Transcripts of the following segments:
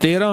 13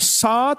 7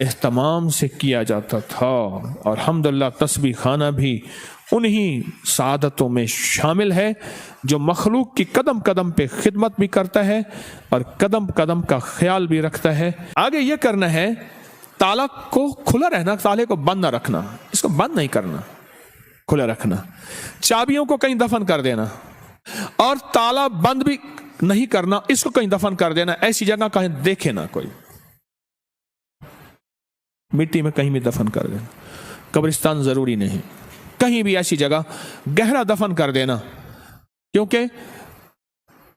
اہتمام سے کیا جاتا تھا، اور الحمدللہ تسبیح خانہ بھی انہی سعادتوں میں شامل ہے جو مخلوق کی قدم قدم پہ خدمت بھی کرتا ہے اور قدم قدم کا خیال بھی رکھتا ہے۔ آگے یہ کرنا ہے، تالا کو کھلا رہنا، تالے کو بند نہ رکھنا، اس کو بند نہیں کرنا، کھلا رکھنا، چابیوں کو کہیں دفن کر دینا، اور تالا بند بھی نہیں کرنا، اس کو کہیں دفن کر دینا، ایسی جگہ کہیں دیکھے نہ کوئی، مٹی میں کہیں بھی دفن کر دینا، قبرستان ضروری نہیں، کہیں بھی ایسی جگہ گہرا دفن کر دینا، کیونکہ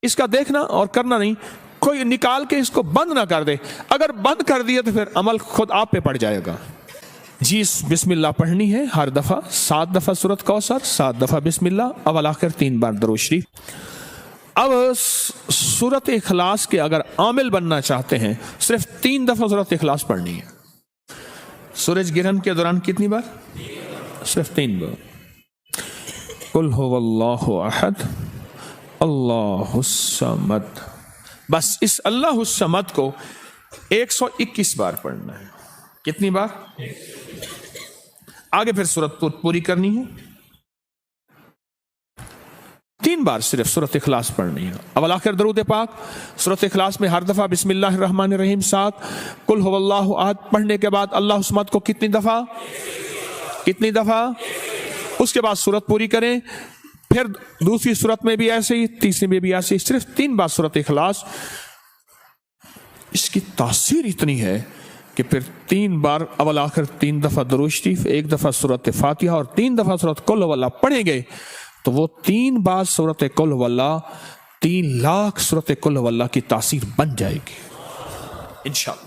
اس کا دیکھنا اور کرنا نہیں، کوئی نکال کے اس کو بند نہ کر دے، اگر بند کر دیا تو پھر عمل خود آپ پہ پڑ جائے گا۔ جی بسم اللہ پڑھنی ہے ہر دفعہ، 7 دفعہ سورۃ کوثر، 7 دفعہ بسم اللہ، اول آخر 3 بار درود شریف۔ اب سورۃ اخلاص کے اگر عامل بننا چاہتے ہیں، صرف 3 دفعہ سورۃ اخلاص پڑھنی ہے۔ سورج گرہن کے دوران کتنی بار؟ صرف 3 بار۔ قل هو اللہ احد اللہ الصمد، بس اس اللہ الصمد کو 121 بار پڑھنا ہے۔ کتنی بار؟ آگے پھر سورت پوری کرنی ہے، 3 بار صرف سورۃ اخلاص پڑھنی ہے۔ اول آخر درود پاک، سورۃ اخلاص میں ہر دفعہ بسم اللہ الرحمن الرحیم 7، قل هو اللہ احد پڑھنے کے بعد اللہ الصمد کو کتنی دفعہ؟ اس کے بعد سورت پوری کریں، پھر دوسری سورت میں بھی ایسے ہی، تیسری میں بھی ایسے ہی، صرف 3 بار سورۃ اخلاص۔ اس کی تاثیر اتنی ہے کہ پھر 3 بار اول آخر 3 دفعہ درود شریف، 1 دفعہ سورۃ فاتحہ اور 3 دفعہ سورۃ قل هو اللہ پڑھیں گے تو وہ 3 بار سورۃ قل هو اللہ 3 لاکھ سورۃ قل هو اللہ کی تاثیر بن جائے گی انشاءاللہ۔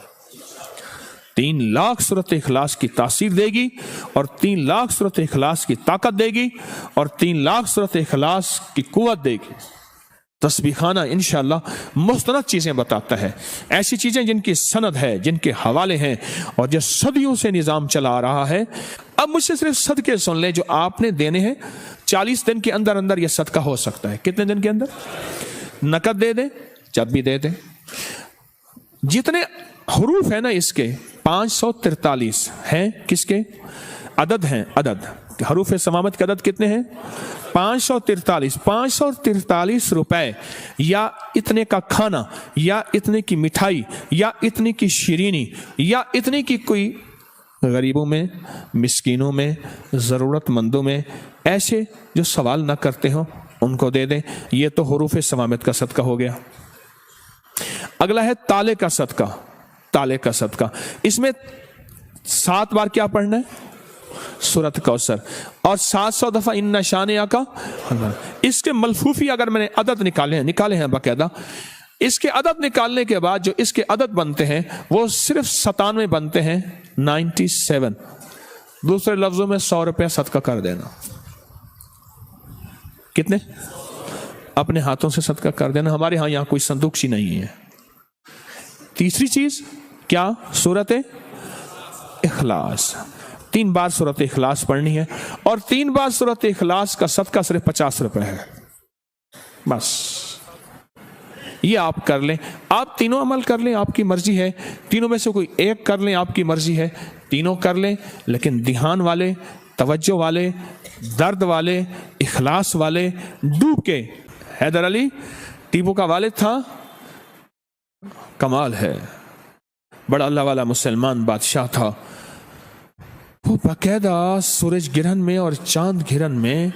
3 لاکھ سورۃ اخلاص کی تاثیر دے گی، اور 3 لاکھ سورۃ اخلاص کی طاقت دے گی، اور 3 لاکھ سورۃ اخلاص کی قوت دے گی۔ تسبیح خانہ انشاءاللہ مستند چیزیں بتاتا ہے، ایسی چیزیں جن کی سند ہے، جن کے حوالے ہیں، اور جو صدیوں سے نظام چلا آ رہا ہے۔ اب مجھ سے صرف صدقے سن لیں جو آپ نے دینے ہیں، 40 دن کے اندر اندر یہ صدقہ ہو سکتا ہے۔ کتنے دن کے اندر؟ نقد دے دیں، جب بھی دے دیں۔ جتنے حروف ہیں نا اس کے 543 ہیں، کس کے عدد ہیں؟ عدد حروف سمامت کے عدد کتنے ہیں؟ 543۔ 543 روپے یا اتنے کا کھانا، یا اتنے کی مٹھائی، یا اتنے کی شیرینی، یا اتنے کی کوئی غریبوں میں، مسکینوں میں، ضرورت مندوں میں، ایسے جو سوال نہ کرتے ہوں ان کو دے دیں۔ یہ تو حروف سمامت کا صدقہ ہو گیا۔ اگلا ہے تالے کا صدقہ۔ تالے کا صدقہ، اس میں 7 بار کیا پڑھنا ہے؟ سورۃ کوثر، اور 700 دفعہ ان شانئک کا۔ اس کے ملفوفی اگر میں نے عدد نکالے ہیں باقاعدہ، اس کے عدد نکالنے کے بعد جو اس کے عدد بنتے ہیں وہ صرف 97 بنتے ہیں، 97۔ دوسرے لفظوں میں 100 روپے صدقہ کر دینا۔ کتنے؟ اپنے ہاتھوں سے صدقہ کر دینا۔ ہمارے ہاں یہاں کوئی صندوق سی نہیں ہے۔ تیسری چیز کیا؟ سورۃ اخلاص، 3 بار سورۃ اخلاص پڑھنی ہے، اور 3 بار سورۃ اخلاص کا صدقہ صرف 50 روپے ہے، بس یہ آپ کر لیں۔ آپ تینوں عمل کر لیں، آپ کی مرضی ہے، تینوں میں سے کوئی ایک کر لیں، آپ کی مرضی ہے، تینوں کر لیں، لیکن دھیان والے، توجہ والے، درد والے، اخلاص والے، ڈوب کے۔ حیدر علی ٹیپو کا والد تھا، کمال ہے، بڑا اللہ والا مسلمان بادشاہ تھا۔ وہ باقاعدہ سورج گرہن میں اور چاند گرہن میں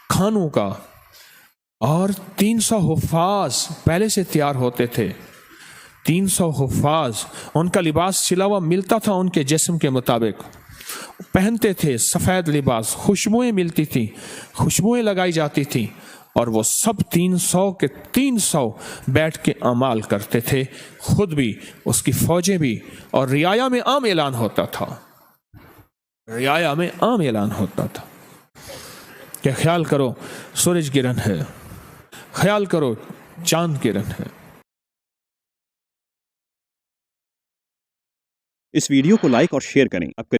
کھانوں کا، اور 300 حفاظ پہلے سے تیار ہوتے تھے۔ 300 حفاظ، ان کا لباس سلا ہوا ملتا تھا ان کے جسم کے مطابق، پہنتے تھے سفید لباس، خوشبوئیں ملتی تھیں، خوشبوئیں لگائی جاتی تھیں، اور وہ سب 300 کے 300 بیٹھ کے اعمال کرتے تھے، خود بھی، اس کی فوجیں بھی، اور رعایا میں عام اعلان ہوتا تھا، رعایا میں عام اعلان ہوتا تھا کہ خیال کرو سورج گرہن ہے، خیال کرو چاند گرہن ہے۔ اس ویڈیو کو لائک اور شیئر کریں۔